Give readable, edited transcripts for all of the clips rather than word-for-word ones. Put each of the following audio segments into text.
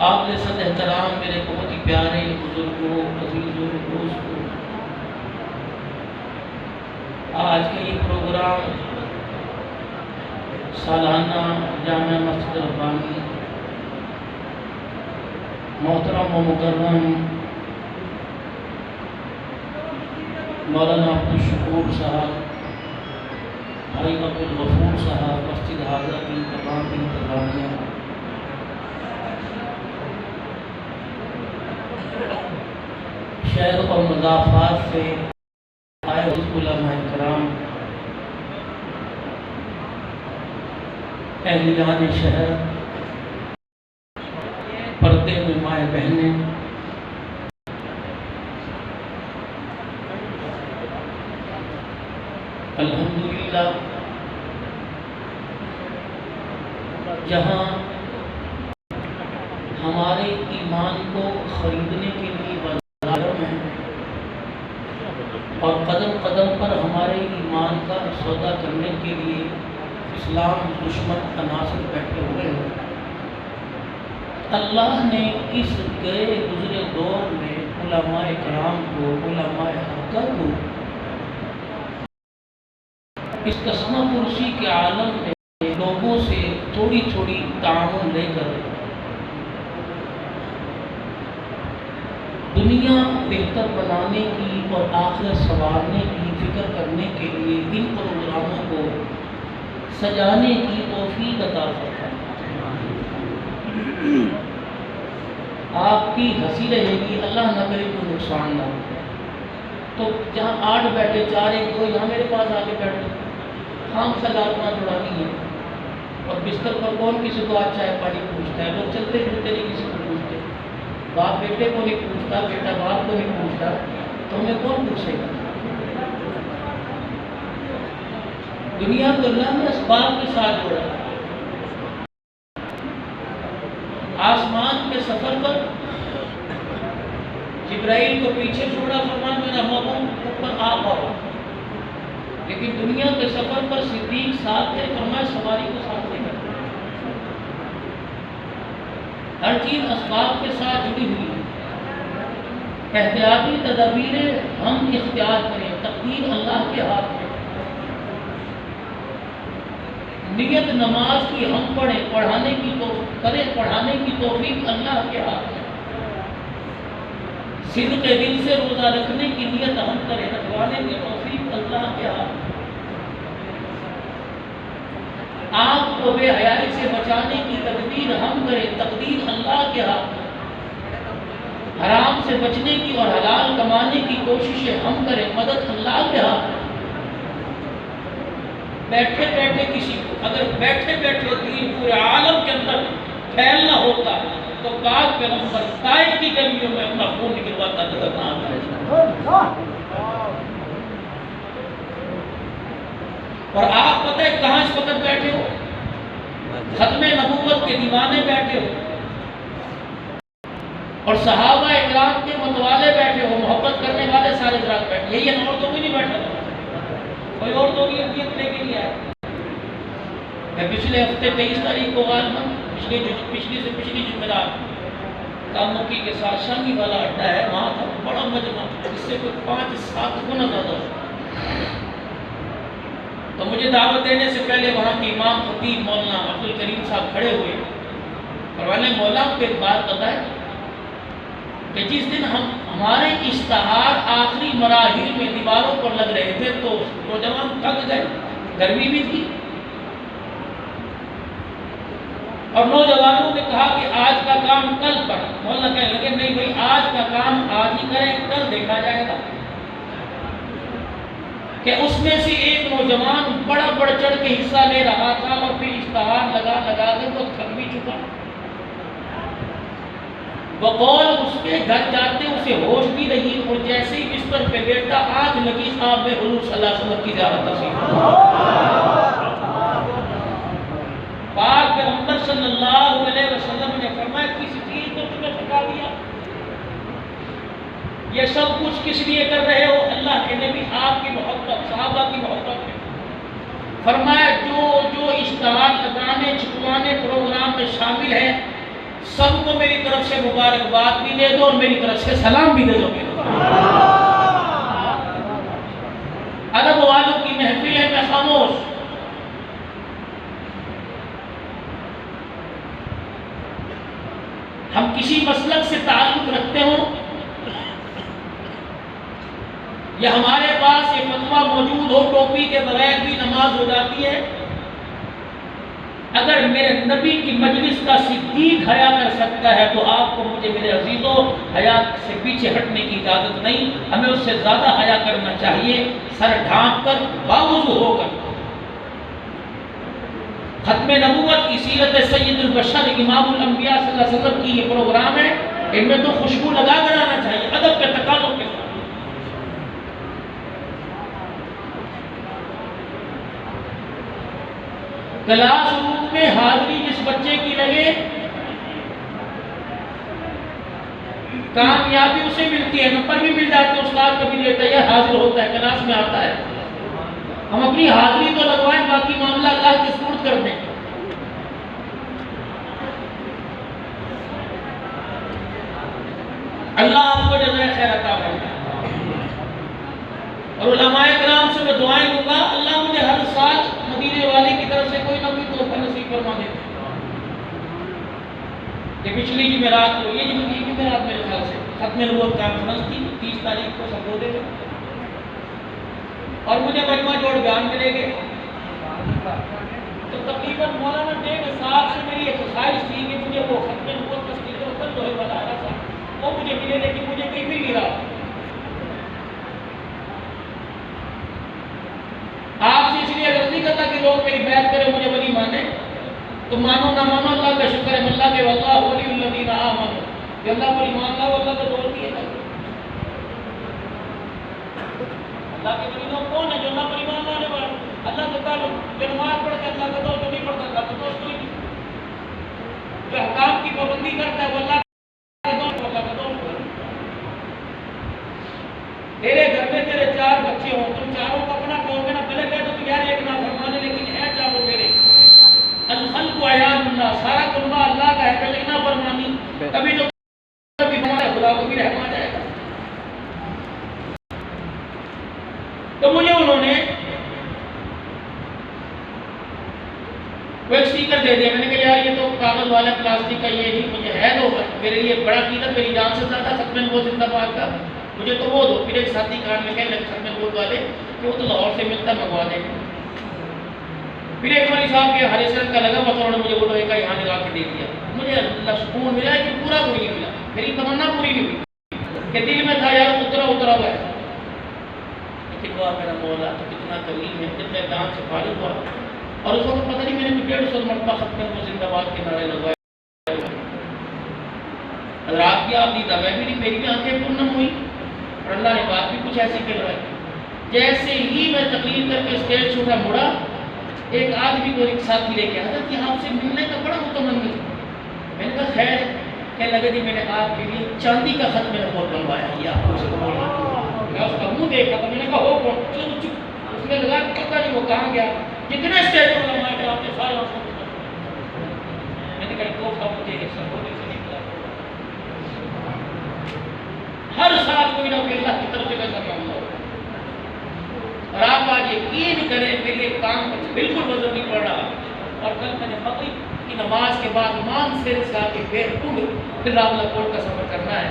काबिल सद एहतराम मेरे बहुत ही प्यारे बुजुर्गों अजीजों दोस्तों, आज के ये प्रोग्राम सालाना जामिया मस्जिद रब्बानी मोहतरम व मुकर्रम मौलाना अब्दुल शकूर साहब, भाई अब्दुल गफूर साहब, मस्जिद हाजा की तमाम इंतजामिया, शहर और मुदाफ़ात से आए उलमाए किराम, अहलियान शहर, पर्दे में माए बहनें, अल्हम्दुलिल्लाह जहाँ हमारे ईमान को खरीदने के लिए बाजार में और कदम कदम पर हमारे ईमान का सौदा करने के लिए इस्लाम दुश्मन अनासर बैठे हुए हैं। अल्लाह ने इस गए गुजरे दौर में उलमाए किराम को, उलमाए हक़ को इस कसमा कुर्सी के आलम में लोगों से थोड़ी थोड़ी ताउन लेकर दुनिया बेहतर बनाने की और आखिरत संवारने की फिक्र करने के लिए इन प्रोग्रामों को सजाने की तौफीक अता फरमाए। आपकी हंसी रहेगी, अल्लाह न करे कोई नुकसान ना हो। तो जहाँ 8 बैठे 4 1 2 यहाँ मेरे पास आके बैठो, खाम सलातना छुड़ानी है। और बिस्तर पर कौन किसी को आज चाय पानी पूछता है? लोग चलते फिरते नहीं किसी को पूछते, बाप बेटे को नहीं पूछता, बेटा बाप को नहीं पूछता, तो हमें कौन पूछेगा? दुनिया को अल्लाह ने असबाब के साथ जोड़ा। आसमान के सफर पर जिब्राइल को पीछे छोड़ा, फरमाया मेरा महबूब ऊपर आ पाओ। लेकिन दुनिया के सफर पर सिद्दीक साथ थे, फरमाया सवारी को साथ लेकर। हर चीज असबाब के साथ जुड़ी हुई है। एहतियाती तदाबीरें हम इख्तियार करें, तकदीर अल्लाह के हाथ में। नियत नमाज की हम पढ़ें, पढ़ाने की तो करें, पढ़ाने की तौफीक अल्लाह के हाथ में। सिद्क़ दिल से रोज़ा रखने की नियत हम करें, रखवाने की तौफीक अल्लाह के हाथ में। आपको बेहयाई से बचाने की तकदीर हम करें, तकदीर अल्लाह के हाथ में। हराम से बचने की और हलाल कमाने की कोशिशें हम करें, मदद अल्लाह के हाथ में। बैठे बैठे किसी को अगर बैठे बैठे दीन पूरे आलम के अंदर फैलना होता तो पाक पैगंबर ताइफ की गलियों में अपना खून निकलवाता नजर ना आता। और आप पता है कहाँ इस वक्त बैठे हो? खत्मे नबूवत के दीवाने बैठे हो और सहाबा इकराम के मतवाले बैठे हो, मोहब्बत करने वाले सारे दराज बैठे। यही है, और तो भी नहीं बैठा था, कोई और तो भी अहमियत लेके नहीं आया। मैं पिछले हफ्ते 23 तारीख को गालमन पिछली से पिछली जुमेरात कामुकी के साथ शामी वाला अड्डा है, वहाँ था बड़ा मजमा, इससे कोई 5-7 गुना ज़्यादा। तो मुझे दावत देने से पहले वहाँ के इमाम खतीब मौलाना अब्दुल करीम साहब खड़े हुए और वाले मौलाना को एक बात पता है कि जिस दिन हमारे इश्तहार आखिरी मराहिल में दीवारों पर लग रहे थे तो नौजवान थक गए, गर्मी भी थी, और नौजवानों ने कहा कि आज का काम कल पर। मौलाना कहने लगे नहीं भाई, आज का काम आज ही करें, कल देखा जाएगा। कि उसमें से एक नौजवान बड़ा बढ़ चढ़ के हिस्सा ले रहा था और फिर इश्तहार लगा लगा के वो थक भी चुका। बकौल उसके घर जाते उसे होश भी रही और जैसे ही बिस्तर पे लेटा आग लगी साहब में हुजूर सल्लल्लाहु अलैहि वसल्लम की ज़ियारत नसीब। पाक पैगंबर सल्लल्लाहु अलैहि वसल्लम ने फरमाया किसी चीज को तुम्हें थका दिया, ये सब कुछ किस लिए कर रहे हो? अल्लाह के नबी आपकी मोहब्बत, सहाबा की मोहब्बत में। फरमाया जो जो इश्तहार लगाने छुपवाने प्रोग्राम में शामिल है सबको मेरी तरफ से मुबारकबाद भी दे दो और मेरी तरफ से सलाम भी दे दो। अरब वालों की महफिल है, मैं खामोश। हम किसी मसलक से ताल्लुक रखते हो या हमारे पास ये फतवा मौजूद हो, टोपी के बगैर भी नमाज हो जाती है। अगर मेरे नबी की मजलिस का सिद्दीक हया कर सकता है तो आपको मुझे मेरे अजीजों हया से पीछे हटने की इजाजत नहीं, हमें उससे ज्यादा हया करना चाहिए, सर ढांक कर बावजूद होकर। खत्मे नबूवत की सीरत सैयदुल बशर इमामुल अंबिया सल्लल्लाहु अलैहि वसल्लम की ये प्रोग्राम है, इनमें तो खुशबू लगा कर आना चाहिए अदब के तकाज़ों के साथ। क्लास रूम में हाजिरी जिस बच्चे की लगे कामयाबी उसे मिलती है, नंबर भी मिल जाते हैं, उस्ताद कभी देता है, हाजिर होता है, क्लास में आता है। हम अपनी हाजिरी तो लगवाएं, बाकी मामला अल्लाह के सुपुर्द कर दें। अल्लाह आपको जज़ाए खैर अता फरमाए। और उलमाए किराम से मैं दुआएं दूंगा, अल्लाह मुझे हर साल मदीने वाले की तरफ से कोई ना कोई तोहफा नसीब फरमा दे। ये पिछली जुमेरात को, ये जुमेरात मेरे ख्याल से खत्मे नबूवत कॉन्फ्रेंस थी, 30 तारीख को संबोधित थे और मुझे मजमा जोड़ बयान मिलेंगे। तो तकरीबन मौलाना 1.5 साल से मेरी एक ख्वाहिश थी कि मुझे वो खत्मे नबूवत का स्पीकर कल लोहे वाला आया था वो मुझे मिले, लेकिन मुझे कहीं भी नहीं रहा। आपसे इसलिए अर्ज़ नहीं करता कि लोग मेरी बैत करें, मुझे वली माने, तो मानो ना मानो अल्लाह का शुक्र है। अल्लाह के वल्लाहु वलियुल लज़ीना आमनू, ये अल्लाह को ईमान लाओ, अल्लाह का दोस्त ही है। अल्लाह के वली लोग कौन है? जो अल्लाह पर ईमान लाने वाले, अल्लाह से ताल्लुक, जो नमाज पढ़ के अल्लाह का दोस्त, जो नहीं पढ़ता अल्लाह का दोस्त कोई नहीं, जो अहकाम की पाबंदी करता है वो अल्लाह का दोस्त, अल्लाह का दोस्त। तेरे घर में तेरे 4 बच्चे हों, तुम चारों को अपना कहोगे ना, पहले कह दो तो यार एक ना फरमाने, लेकिन है चारों मेरे। अल-खल्क़ु अयानुल्लाह, सारा कुर्बा अल्लाह का है, पहले ना फरमानी, तभी तो कभी हमारे खुदा को भी रहम आ जाएगा। तो मुझे उन्होंने का ये नहीं, मुझे है दो, मेरे लिए बड़ा कीमत, मेरी जान से ज़्यादा खत्म वो जिंदाबाद का, मुझे तो वो दो। फिर एक साथी कार में कहने लगे खत्म वो वाले कि वो तो लाहौर से मिलता मंगवा देंगे। फिर एक मौलवी साहब के हरे सर का लगा, बस उन्होंने मुझे वो लोहे का यहाँ लगा के दे दिया। मुझे सुकून मिला कि पूरा कोई नहीं मिला, मेरी तमन्ना पूरी नहीं हुई कि दिल में था यार उतरा उतरा हुआ है, लेकिन वो मेरा मौला तो कितना करीम है। जब मैं गाँव से फारिग हुआ और उस वक्त पता नहीं मैंने 150 मरतबा खत्म वो जिंदाबाद के नारे लगवाए। रात की आप नींद मैं भी नहीं, मेरी भी आंखें पूर्ण हुई और अल्लाह ने बात भी कुछ ऐसी करवाई। जैसे ही मैं तकरीर करके स्टेज से उठा मुड़ा, एक आदमी को एक साथी लेके आया कि आपसे मिलने का बड़ा मुतमन्नी। मैंने कहा खैर, कहने लगे जी मैंने आपके लिए चांदी का खत मैंने बहुत बनवाया। या मैं उसका मुंह देखा तो मैंने कहा हो कौन, चुप चुप। उसने लगा पता नहीं वो कहाँ गया, कितने स्टेज पर बनवाए आपने सारे। मैंने कहा दो का मुझे हर साल कोई ना कोई अल्लाह की तरफ से पैसा मांगता हो। और आप आज यकीन करें मेरे काम बिल्कुल वजन नहीं पड़ रहा। और कल मैंने मगरिब की नमाज के बाद मान से के फिर रावलाकोट का सफ़र करना है।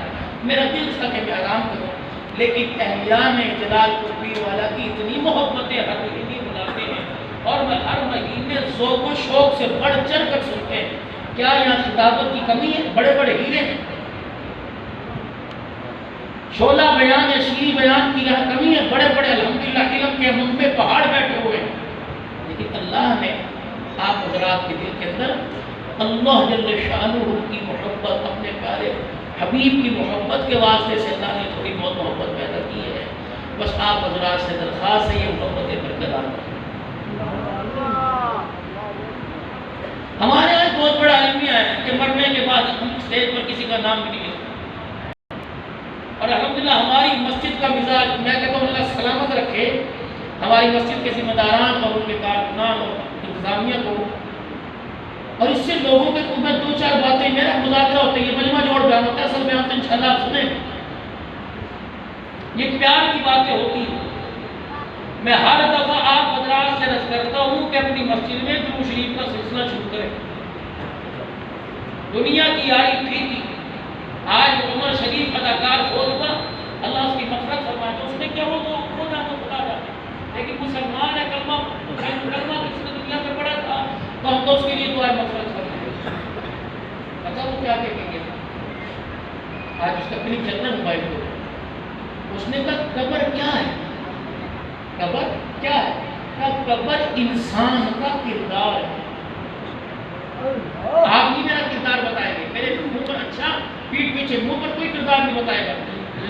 मेरा दिल था कि मैं आराम करूँ, लेकिन अहलियान जलालपुर पीर वाला की इतनी मोहब्बतें हर महीने बुलाते हैं और मैं हर महीने ज़ौक़ व शौक़ से बढ़ चढ़ कर सुनते हैं। क्या यहाँ खिताबत की कमी है? बड़े बड़े हीरे हैं। शोला बयान या शीरी बयान की यहाँ कमी है? बड़े बड़े अल्हम्दुलिल्लाह इल्म के मुंह पे पहाड़ बैठे हुए हैं। लेकिन अल्लाह ने आप हज़रात के दिल के अंदर अल्लाह जल्ल शानुहू की मोहब्बत, अपने प्यारे हबीब की मोहब्बत के वास्ते से अल्लाह ने थोड़ी बहुत मोहब्बत पैदा की है। बस आप हज़रात से दरख्वास्त है ये मोहब्बतें बरकरार रखें। हमारे यहाँ बहुत बड़ा अलमिया है कि मरने के बाद हम स्टेज पर किसी का नाम भी नहीं लेते। और अल्हम्दुलिल्लाह हमारी मस्जिद का मिजाज, मैं कहता हूँ अल्लाह सलामत रखे हमारी मस्जिद के जिम्मेदारान और उनके कारकुनान और इंतजामिया को। और इससे लोगों के मैं दो चार बातें, मेरा मुज़ाकरा होता है, ये मजमा जोड़ बयान होता है, असल बयान तो इंशाअल्लाह आप सुने। ये प्यार की बातें होती हैं। मैं हर दफ़ा आप हज़रात से अर्ज़ करता हूँ कि अपनी मस्जिद में दुरूद शरीफ का सिलसिला शुरू करें। दुनिया की आई थी आज उमर शरीफ अदाकार फोन हुआ, अल्लाह उसकी मग़फ़िरत फरमाए। तो उसने क्या वो ना तो खुदा जाते, लेकिन मुसलमान है, कलमा किसने दुनिया में पढ़ा था तो हम तो उसके लिए दुआ मग़फ़िरत फरमाए। अच्छा वो क्या कहेंगे? आज उसका क्लिप चलता है मोबाइल पर, उसने कहा कब्र क्या है? कब्र क्या है? कब्र इंसान का किरदार है। आप ही मेरा किरदार बताएंगे, मेरे मुंह पर अच्छा, पीठ पीछे मुंह पर कोई किरदार नहीं बताएगा,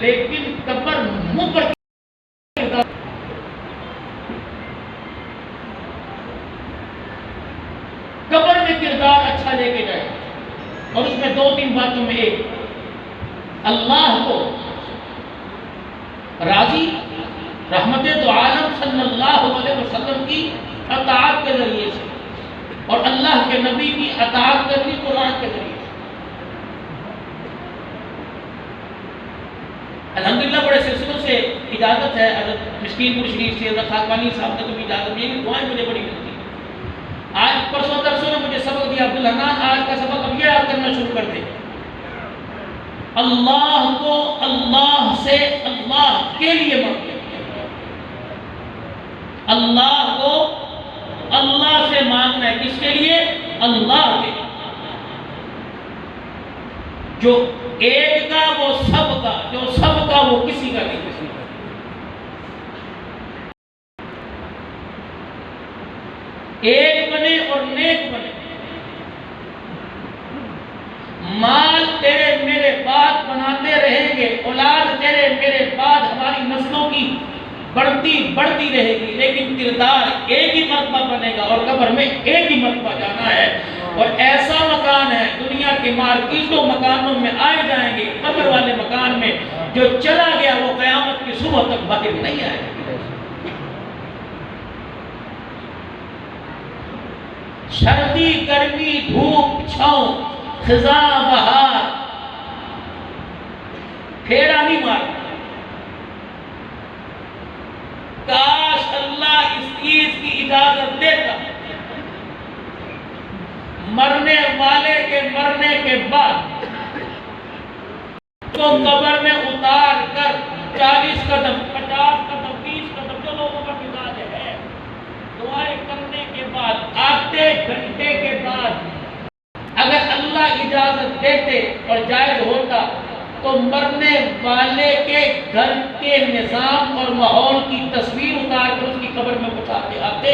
लेकिन कब्र मुंह पर किरदार। कब्र में किरदार अच्छा लेके जाए। और उसमें दो तीन बातों में, एक अल्लाह को राजी, रहमते तो आलम सल्लल्लाहु अलैहि वसल्लम की अताअत के जरिए से, और अल्लाह के नबी की अताअत करनी कुरान के जरिए से। अल्हम्दुलिल्लाह बड़े सिलसिलों से इजाज़त है। हज़रत मिस्कीनपुर शरीफ से हज़रत खाकवानी साहब ने कभी इजाज़त दी, दुआएं मुझे बड़ी मिलती हैं। आज परसों तरसों ने मुझे सबक दिया, अब्दुल हन्नान आज का सबक अब ये याद करना शुरू कर दे, अल्लाह को अल्लाह से अल्लाह के लिए मांगे। अल्लाह को अल्लाह से मांगना है, किसके लिए? अल्लाह के। जो एक का वो सब का, जो सब का वो किसी का नहीं। किसी का एक बने और नेक बने। माल तेरे मेरे बाद बनाते रहेंगे, औलाद तेरे मेरे बाद हमारी नस्लों की बढ़ती बढ़ती रहेगी, लेकिन किरदार एक ही मर्तबा बनेगा और कब्र में एक ही मर्तबा जाना है। और ऐसा मकान है, दुनिया के मार्किटों मकानों में आए जाएंगे, कब्र वाले मकान में जो चला गया वो क़यामत की सुबह तक बाहर नहीं आएगा। सर्दी गर्मी धूप छाँव खिज़ा बहार फेरा नहीं मारता। काश अल्लाह इस चीज की इजाजत देता। मरने वाले के मरने के बाद तो कब्र में उतार कर 40 कदम 50 कदम 20 कदम जो लोगों का मिजाज है, दुआएं करने के बाद आधे घंटे के बाद अगर अल्लाह इजाजत देते और जायज होता तो मरने वाले के घर के निजाम और माहौल की तस्वीर उतार कर उसकी कब्र में उठाते आते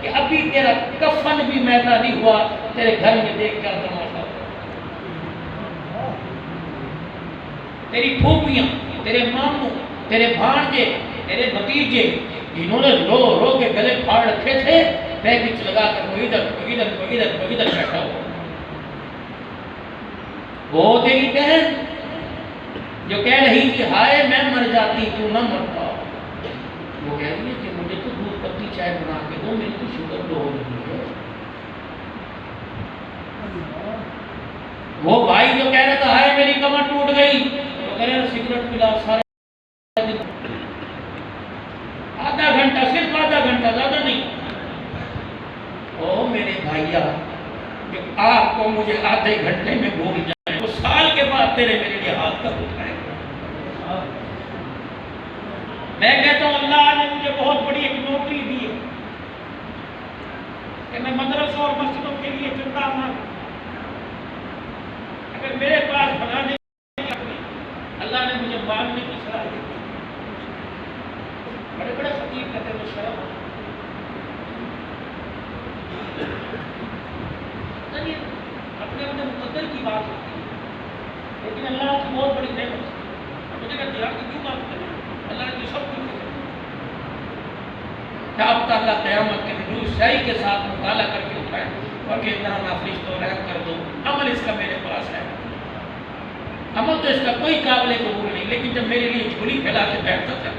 कि अभी तेरा कफन भी मैदा नहीं हुआ, तेरे घर में देख क्या तमाशा, तेरी फूफियां, तेरे मामू, तेरे भांजे, तेरे भतीजे जिन्होंने रो रो के गले फाड़ रखे थे, पैकेज लगा कर वो इधर बैठा हुआ। वो तेरी बहन जो कह रही थी हाय मैं मर जाती तू न मरता, वो कह रही है कि मुझे तो दूध पत्ती चाय बना के दो, मेरी तो शुगर लो हो रही है। वो भाई जो कह रहा था हाय मेरी कमर टूट गई, तो कह रहे सिगरेट पिला सारे दिन, आधा घंटा, सिर्फ आधा घंटा, ज्यादा नहीं। ओ मेरे भैया जो आपको मुझे आधे घंटे में भूल जाए, वो साल के बाद तेरे मेरे लिए हाथ का उठाएगा। मैं कहता हूँ अल्लाह ने मुझे बहुत बड़ी एक नौकरी दी है कि मैं मदरसों और मस्जिदों के लिए चंदा मांग, अगर मेरे पास बनाने अल्लाह ने मुझे मांगने की सलाह दी। बड़े बड़े फकीर कहते हैं शर्म अपने अपने मुकद्दर की बात होती है, लेकिन अल्लाह की बहुत बड़ी नेमत है। मुझे कहते यार क्यों बात करें, अल्लाह ने सब कुछ क्या अब तक अल्लाह क़यामत के दिन सही के साथ मुताला करके उठाए और कि इतना नाफिज तो रहम कर दो, अमल इसका मेरे पास है, अमल तो इसका कोई काबिल कबूल नहीं, लेकिन जब मेरे लिए झोली फैला के बैठता था,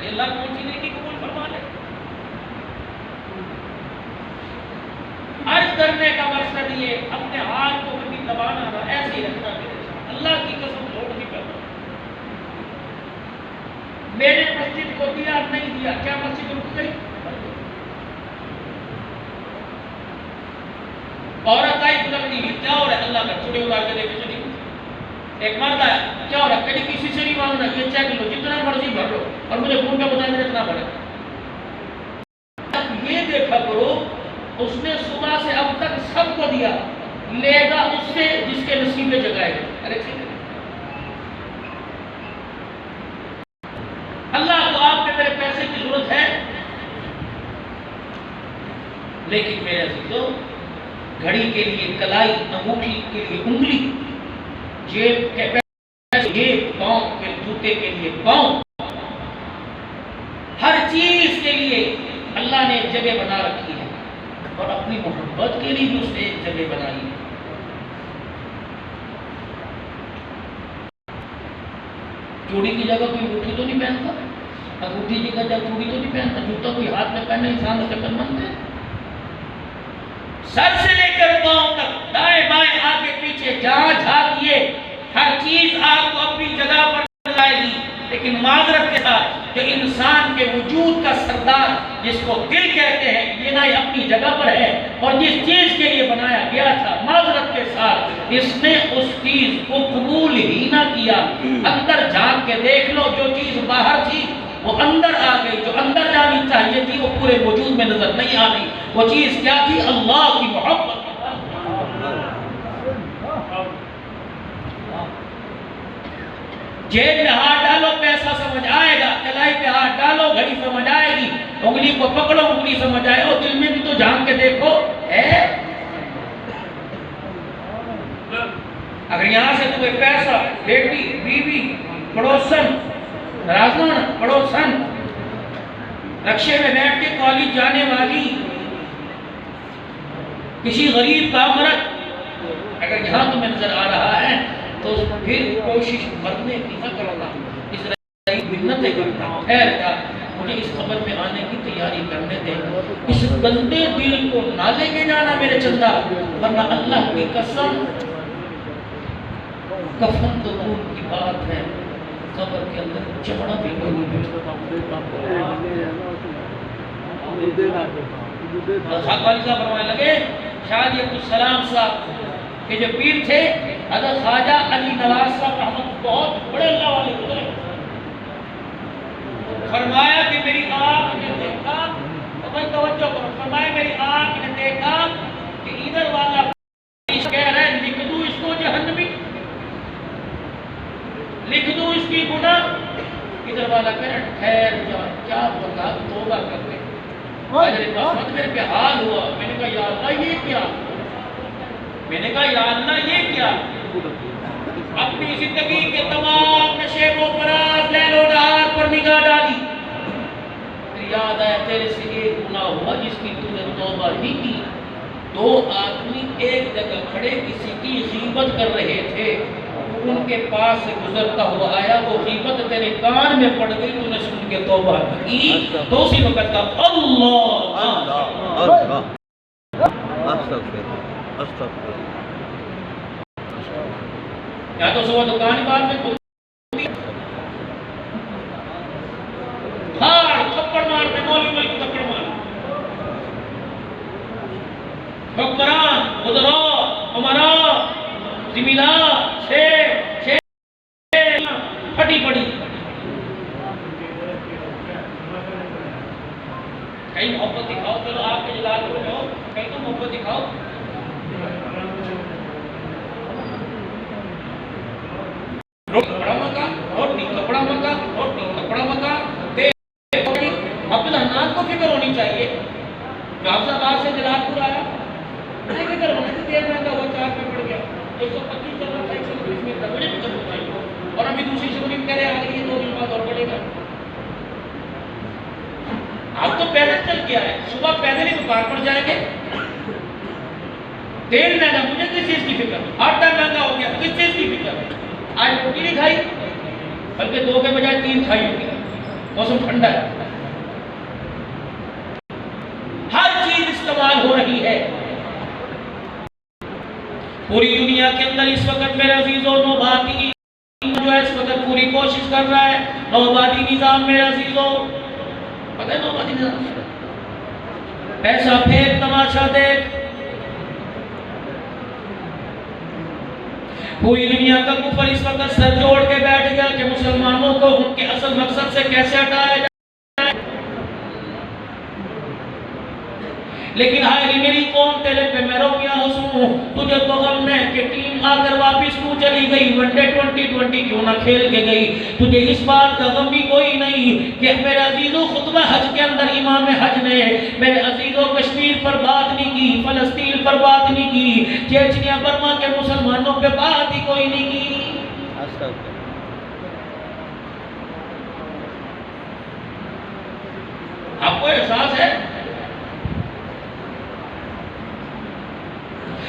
अल्लाह कौन सी नेकी कबूल फरमा ले। अर्ज करने का मकसद ये अपने हाथ को कभी दबाना ना, ऐसे ही रखना मेरे साथ, अल्लाह की कसम जोड़ नहीं करना। मेरे मस्जिद को दिया नहीं दिया, क्या मस्जिद रुक गई? औरत आई गुजरती हुई, क्या हो रहा है? अल्लाह का छोटे उतार के देखे चली। एक मर्द आया, क्या हो रहा है? कभी किसी से नहीं मांगना, ये चेक लो जितना मर्जी भर लो और मुझे फोन पे बता देना कितना भरे। ये देखा करो उसने सुबह से अब तक सबको दिया, लेगा उससे जिसके नसीब में जगाएगा। अरे अल्लाह को आप पे मेरे पैसे की जरूरत है, लेकिन मेरे अजीजों घड़ी के लिए कलाई, अंगूठी के लिए उंगली, जेब के पैसे, जेब, पांव के जूते के लिए पांव, हर चीज के लिए अल्लाह ने एक जगह बना रखी है और अपनी मोहब्बत के लिए भी उसने एक जगह बनाई है। चूड़ी की जगह कोई अंगूठी तो नहीं पहनता, अंगूठी की जगह चूड़ी तो नहीं पहनता, जूता कोई हाथ में पहने इंसान का चक्करमंद है। सर से लेकर पांव तक, दाएं बाएं आगे पीछे जहां झांकिए हर चीज आपको अपनी जगह पर लाएगी, लेकिन माजरत के साथ जो इंसान के वजूद का सरदार जिसको दिल कहते हैं, ये ना अपनी जगह पर है और जिस चीज के लिए बनाया गया था, माजरत के साथ इसने उस चीज को कबूल ही ना किया। अंदर झांक के देख लो, जो चीज बाहर थी वो अंदर आ गई, जो अंदर जानी चाहिए थी वो पूरे वजूद में नजर नहीं आ रही। वो चीज क्या थी? अल्लाह की मोहब्बत। जेब में हाथ डालो पैसा समझ आएगा, कलाई पे हाथ डालो घड़ी समझ आएगी, उंगली को पकड़ो उंगली समझ आए, और दिल में भी तो झांक के देखो है। अगर यहाँ से तुम्हें पैसा, बेटी, बीवी, पड़ोसन, राजन, पड़ोसन, रक्शे में बैठ के कॉलेज जाने वाली किसी गरीब का मर्द अगर यहाँ तुम्हें नजर आ रहा है तो फिर कोशिश मरने की न करना, इस मिन्नतें करना, खैर का मुझे इस खबर में आने की तैयारी करने दे, इस गंदे दिल को ना लेके जाना मेरे चंदा, वरना अल्लाह की कसम कफन तो दूर की बात है, कब्र के अंदर चमड़ा भी कोई नहीं। साहब फरमाने लगे शायद ये कुछ सलाम साहब के जो पीर थे हज़रत ख्वाजा अली नवाज साहब रहमत, बहुत बड़े अल्लाह वाले गुजरे। फरमाया कि मेरी आँख ने देखा, तो भाई तवज्जो करो, फरमाया मेरी आँख ने देखा कि इधर वाला कह रहा है लिख दूं इसको जहन्नमी, लिख दूं इसकी गुनाह, इधर वाला कह रहा ठहर जा, क्या पता तौबा कर ले। मेरे पे हाल हुआ, मैंने कहा या अल्लाह ये क्या, मैंने कहा या अल्लाह ये क्या। अपनी जिंदगी के तमाम नशे को फराज लैलो नहार पर निगाह डाली, फिर याद आया तेरे से एक गुनाह हुआ जिसकी तूने तौबा नहीं की। दो आदमी एक जगह खड़े किसी की गीबत कर रहे थे, उनके पास से गुजरता हुआ आया, वो गीबत तेरे कान में पड़ गई, तूने सुन के तौबा की, तो उसी वक्त का अल्लाह या तो सुबह दुकान बार में थप्पड़ मारते, मौलवी को थप्पड़ मार, हुक्मरान, उदरा, उमरा, जिमीदार, शेख फटी पड़ी। कहीं मोहब्बत दिखाओ, चलो आपके जलाल को जाओ, कहीं तो मोहब्बत दिखाओ। कपड़ा मका, रोटी कपड़ा मका, रोटी कपड़ा मका, अपना नाम को फिक्र होनी चाहिए। गाजियाबाद से जलालपुर आया, नहीं फिक्र होने से देर महंगा हुआ, 4 पे पड़ गया, 125 चल रहा था, 120 में था, मुझे फिक्र होना चाहिए। और अभी दूसरी शुरू कह रहे आ गई है, 2 दिन बाद और बढ़ेगा। अब तो पैदल चल के आए, सुबह पैदल ही दुकान पर जाएंगे। तेल महंगा, मुझे किस चीज की फिक्र, आटा महंगा हो गया, किस चीज की फिक्र। आज रोटी नहीं खाई, बल्कि 2 के बजाय 3 खाई होगी, मौसम ठंडा है, हर चीज इस्तेमाल हो रही है। पूरी दुनिया के अंदर इस वक्त मेरे अजीजों नौबादी जो है इस वक्त पूरी कोशिश कर रहा है, नौबादी निजाम मेरे अजीजों, पता है नौबादी निजाम, पैसा फेंक तमाशा देख, पूरी दुनिया का कुफर इस वक्त सर जोड़ के बैठ गया कि मुसलमानों को उनके असल मकसद से कैसे हटाया जाए। लेकिन हाय मेरी कौम तेरे पे मैं रोया हंसूं, तुझे तो गम है कि टीम आकर वापस तू चली गई, वनडे 2020 क्यों ना खेल के गई। तुझे इस बात का गम भी कोई नहीं कि मेरे अजीजों खुतबा हज के अंदर इमाम हज ने मेरे अजीजों कश्मीर पर बात नहीं की, फलस्तीन पर बात नहीं की, चेचनिया बर्मा के मुसलमानों पे बात ही कोई नहीं की। आपको एहसास है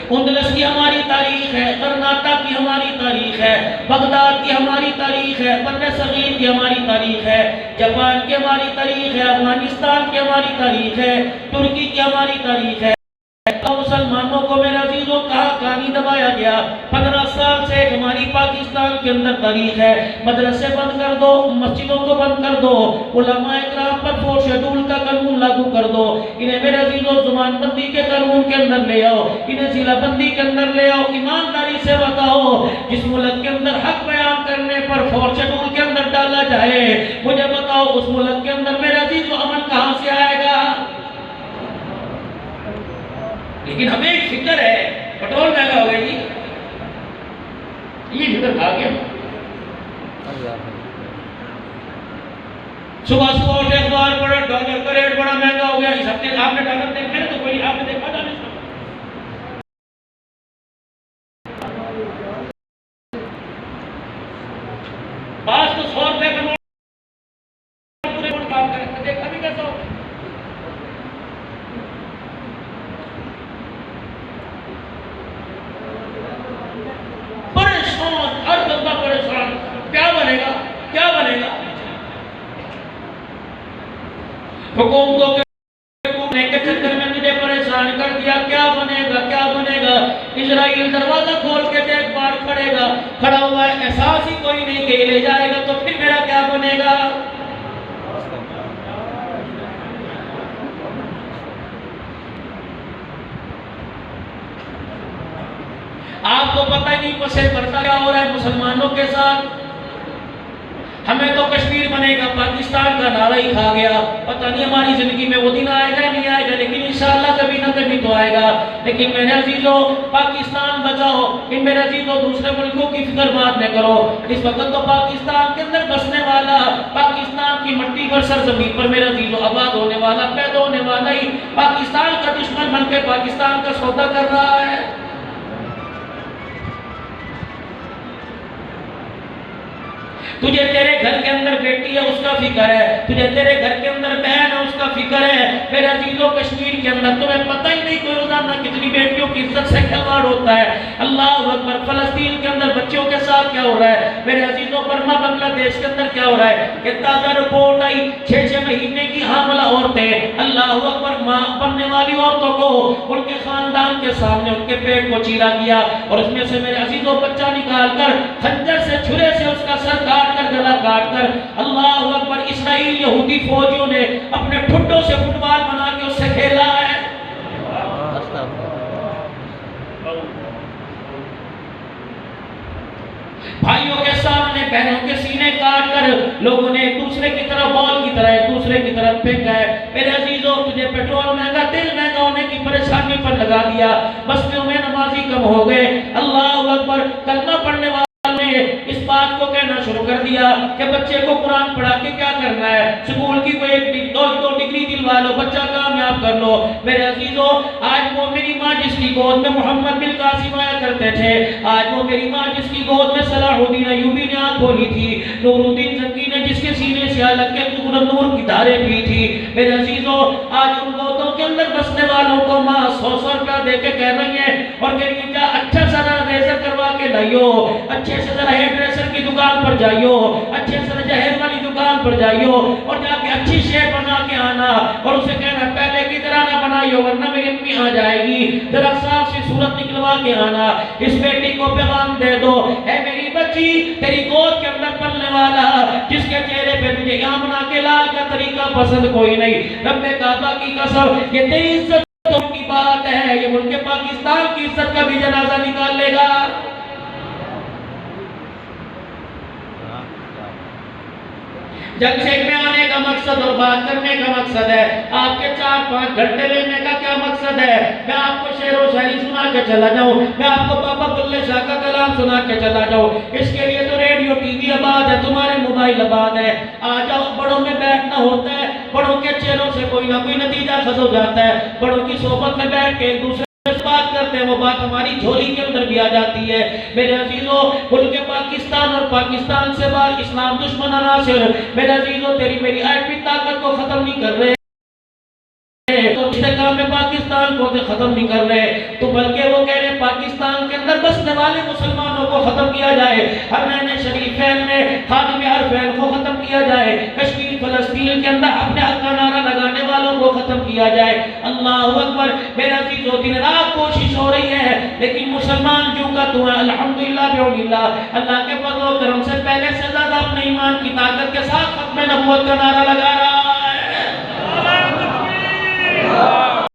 उंदलस की हमारी तारीख है, कर्नाटक की हमारी तारीख है, बगदाद की हमारी तारीख है, बर्रे सगीर की हमारी तारीख है, जापान की हमारी तारीख है, अफगानिस्तान की हमारी तारीख है, तुर्की की हमारी तारीख है। मुसलमानों को मेरे अजीजों कहा नहीं दबाया गया। 15 साल से हमारी पाकिस्तान के अंदर तारीख है, मदरसे बंद कर दो, मस्जिदों को बंद कर दो, उलमाए किराम पर 4 शेड्यूल का कानून लागू कर दो, इन्हें मेरे अजीजों जुबानबंदी के कानून के अंदर ले आओ, इन्हें जिलाबंदी के अंदर ले आओ। ईमानदारी से बताओ, जिस मुल्क के अंदर हक बयान करने पर 4 शेड्यूल के अंदर डाला जाए, मुझे बताओ उस मुल्क के अंदर मेरे अजीजों अमन कहां से आएगा। लेकिन हमें एक फिक्र है, पेट्रोल महंगा हो गया जी, ये फिक्र खा गया। सुबह सुबह उठे अखबार पढ़े, डॉलर का रेट बड़ा महंगा हो गया। इस हफ्ते आपने डॉलर देखा तो कोई आपने देखा था पास तो 100 रुपए का नोट पूरे नोट काम करें, देखा भी कैसा हो। हर बंदा परेशान, क्या बनेगा क्या बनेगा। हुकूमतों के चक्कर में तुझे परेशान कर दिया, क्या बनेगा क्या बनेगा। इजराइल दरवाजा खोल के देख बाहर खड़ेगा, खड़ा हुआ है, एहसास ही कोई नहीं कि ले जाएगा तो फिर मेरा क्या बनेगा। आपको पता ही नहीं पसे पड़ता क्या हो रहा है मुसलमानों के साथ। हमें तो कश्मीर बनेगा पाकिस्तान का नारा ही खा गया। पता नहीं हमारी जिंदगी में वो दिन आएगा नहीं आएगा, लेकिन इंशाअल्लाह कभी ना कभी तो आएगा। लेकिन मेरे अजीजों, पाकिस्तान बचाओ, इन मेरे अजीजों दूसरे मुल्कों की फिक्र बात न करो। इस वक्त तो पाकिस्तान के अंदर बसने वाला, पाकिस्तान की मट्टी पर सरजमीन पर मेरे अजीजों आबाद होने वाला, पैदा होने वाला ही पाकिस्तान का दुश्मन बनकर पाकिस्तान का सौदा कर रहा है। तुझे तेरे घर के अंदर बेटी है उसका फिक्र है, तुझे तेरे घर के अंदर बहन है उसका फिक्र है। मेरे अजीजों, कश्मीर के अंदर तुम्हें पता ही नहीं कोई रोजाना कितनी बेटियों की इज्जत से खिलवाड़ होता है। अल्लाह अकबर। फलस्तीन के अंदर बच्चों के साथ क्या हो रहा है मेरे अजीजों, बर्मा बांग्लादेश के अंदर क्या हो रहा है। कि ताजा रिपोर्ट आई, 6-6 महीने की हामला औरतें, अल्लाह अकबर, मां बनने वाली औरतों को उनके खानदान के सामने उनके पेट को चीरा गया और उसमें से मेरे अजीजों बच्चा निकाल कर खंजर से, छुरे से उसका सर काट कर, गला काट कर, अल्लाह अकबर, इस्राइल यहूदी फौजियों ने अपने ठुड्डों से फुटबॉल बना के उससे खेला है। भाइयों के सामने बहनों के सीने काट कर लोगों ने एक दूसरे की तरफ, बॉल की तरह एक दूसरे की तरफ फेंका है। मेरे अजीजों, तुझे पेट्रोल महंगा, तेल महंगा होने की परेशानी पर लगा दिया, बस्तियों में नमाजी कम हो गए। अल्लाह अकबर। कलमा पढ़ने वाले इस बात को कहना शुरू कर दिया कि बच्चे को कुरान पढ़ा के क्या करना है, स्कूल की कोई दो डिग्री दिलवा लो, बच्चा कामयाब कर लो। मेरे अजीजों, आज वो मेरी माँ जिसकी गोद में मोहम्मद बिन कासिम आया करते थे, आज वो मेरी माँ जिसकी गोद में सलाहुद्दीन अय्यूबी ने आंख खोली थी, नूरुद्दीन जंगी ने जिसके सीने से अलग के नूर की धारें पी थी, मेरे अजीजों, आज उन गोदों के अंदर बसने वालों को माँ 100-100 रुपया दे के कह रही है और कह रही है अच्छा सा रेजर करवा के लाइयो, अच्छे से जरा हेयर ड्रेसर की दुकान पर जाइयो, अच्छे से जहर वाली दुकान पर जाइयो और जाके अच्छी शेप बना के आना और उसे कहना पहले की तरह ना बनाइयो वरना मेरी अम्मी आ जाएगी, जरा साफ सी सूरत निकलवा के आना। इस बेटी को पैगाम दे दो, है मेरी बच्ची, तेरी गोद के अंदर पलने वाला जिसके चेहरे पे तुझे आमना के लाल का तरीका पसंद कोई नहीं, रब्बे काबा की कसम, ये तेरी इज्जत की बात है, ये मुल्क पाकिस्तान की इज्जत का भी जनाजा निकाल लेगा। जंग में आने का मकसद और बात करने का मकसद है, आपके 4-5 घंटे लेने का क्या मकसद है। मैं आपको शेर व शायरी सुना के चला जाऊं, मैं आपको बाबा बुल्ले शाह का कलाम सुना के चला जाऊं, इसके लिए तो रेडियो टीवी आबाद है, तुम्हारे मोबाइल आबाद है। आ जाओ, बड़ों में बैठना होता है, बड़ों के चेहरों से कोई ना कोई नतीजा खस हो जाता है, बड़ों की सोबत में बैठ के एक दूसरे बात करते हैं, वो बात हमारी झोली के अंदर भी आ जाती है। मेरे अजीजों, मुल्क पाकिस्तान और पाकिस्तान से बाहर इस्लाम दुश्मन अनासिर, मेरे अजीजों, तेरी मेरी आयती ताकत को खत्म नहीं कर रहे, तो में पाकिस्तान को खत्म नहीं कर रहे, तो बल्कि वो कह रहे पाकिस्तान के अंदर बसने वाले मुसलमानों को खत्म किया जाए, हरमैन शरीफैन में खादिम हरफैन को खत्म किया जाए, कश्मीर फलस्तीन के अंदर अपने हक का नारा लगाने वालों को खत्म किया जाए। अल्लाह अकबर। मेरा चीज़ों दिन रात कोशिश हो रही है, लेकिन मुसलमान जो का तो अल्हम्दुलिल्लाह बिस्मिल्लाह, अल्लाह के फजल और करम से पहले से ज्यादा अपने ईमान की ताकत के साथ खत्म नबूवत का नारा लगा रहा है।